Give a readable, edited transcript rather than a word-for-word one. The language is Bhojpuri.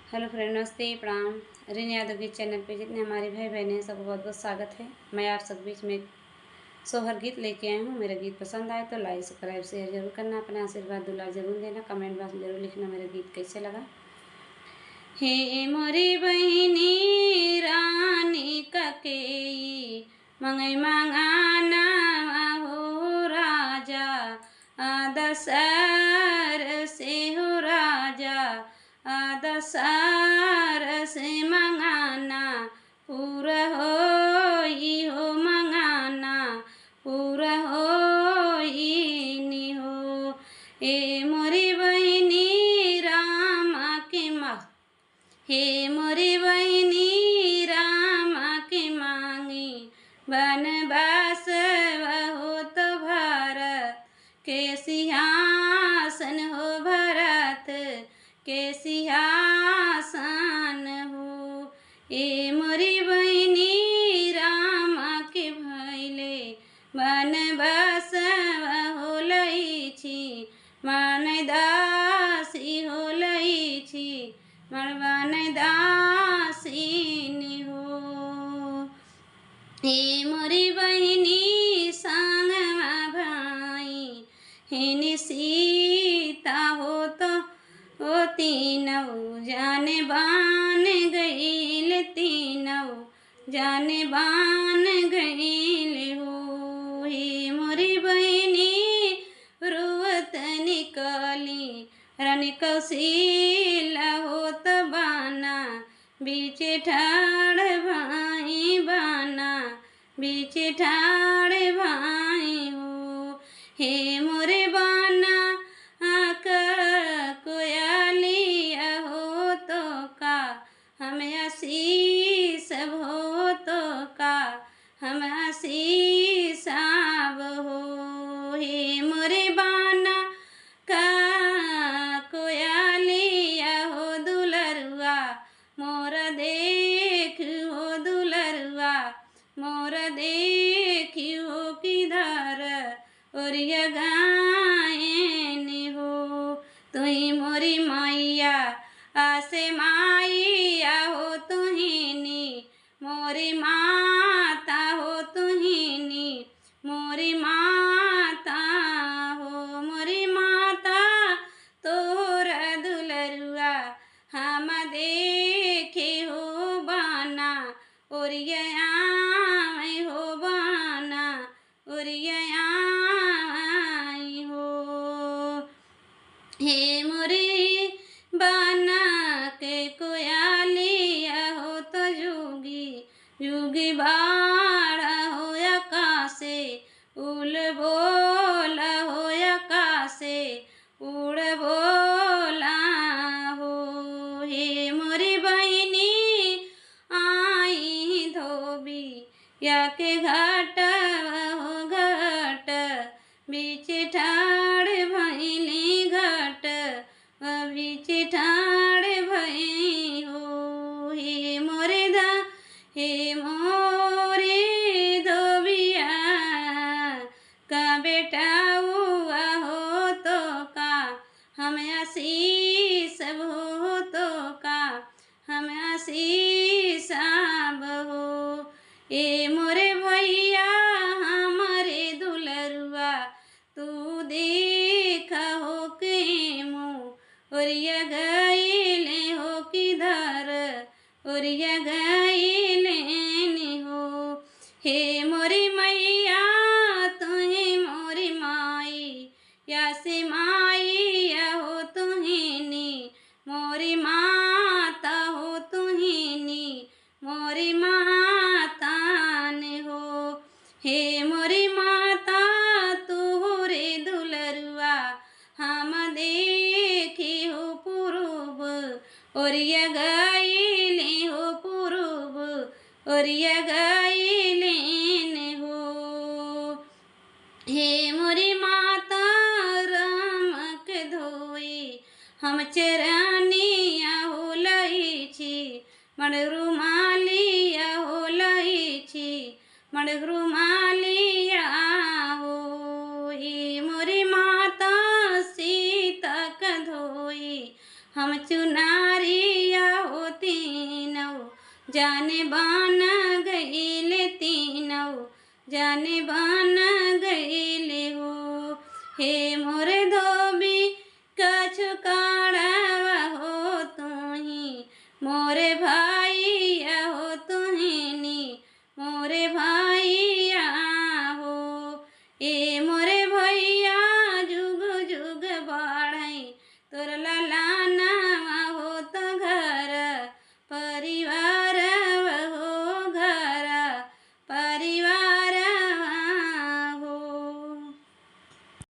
हेलो फ्रेंड, नमस्ते, प्रणाम। रिन यादव के चैनल पे जितने हमारे भाई बहन हैं सबको बहुत बहुत स्वागत है। मैं आप सब बीच में एक सोहर गीत लेके आई हूँ। मेरा गीत पसंद आए तो लाइक सब्सक्राइब शेयर जरूर करना, अपना आशीर्वाद दुलार जरूर देना, कमेंट बॉक्स में जरूर लिखना मेरा गीत कैसे लगा। हे मोरी बहिनी रानी ककेई मंगई मंगाना हो राजा दशर से हो राजा दशर से मंगाना पूरा हो मंगाना पूरा नी हो। ए मोरी बहिनी रामा के माँ, हे मोरी बहिनी रामा के मांगी बनवास हो तो भारत के सिंहासन हो, भारत के सिंहासन हो। ए मोरी बहिनी रामा के भैले बनवास हो लई छी मन दासी हो लई छी मरवान दासिनी हो। हे मोरी बहिनी संग भाई हिनी सीता हो तो ओ तीनों जाने बान गईल, तीनों जाने बान गईल हो। हे मोरी बहिनी रुवत निकली रन कौशीला हो तो बाना बीच ठाड़ भाई, बाना बीच ठाड़ भाई हो। हे मोरे बाना कोयलिया हो तो का हम आशीष हो तो का हम आशीष हो। हे मोरे बाना का कोयलिया हो दुलरुआ मोर देख हो, दुलरुआ मोर देख हो किधर ओरिया गायन हो। तुही मोरी मैया आसे माइया हो, तुहिनी मोरी माता हो, तुहिनी मोरी माता हो। मोरी माता तोरा दुलरुआ हम देखे हो बाना ओरिया हो, बाना ओरिया हो। हे मोरी बाना के कोयलिया हो तो युगी युगी बाड़ा हो आकाशे उल बोला हो, आकाशे उड़ बोला हो। हे मोरी बहिनी आई धोबी या के घाट हो, घाट बीच ठाड़ भैली घाट बीच ठाड़ भई हो। हे मोरे धोबिया का बेटा हुआ हो तो का हम आशीष हो तो का हम आशीष हो। ए मोरे भैया हमारे दुलरुआ तू देखा हो के मुँह ओरिया गईले हो किधर ओरिया गईले हो। हे मोरी मैया तुही मोरी माई या से माइया हो, तुहिनी मोरी माता हो, तुहिनी मोरी माता हो। हे मोरी माता तुहरे दुलरुआ हम देखी हो पूर्व ओरिया गईले हो, पूर्व ओरिया गईले हो। हे मोरी माता राम के धोई हम चरनिया हो लई छी मन रुमालिया हो लई छी मन रुमालिया हो। हे मोरी माता सीता का धोई हम चुनारिया जाने बान गईले तीनों जाने बान गईले हो। हे मोर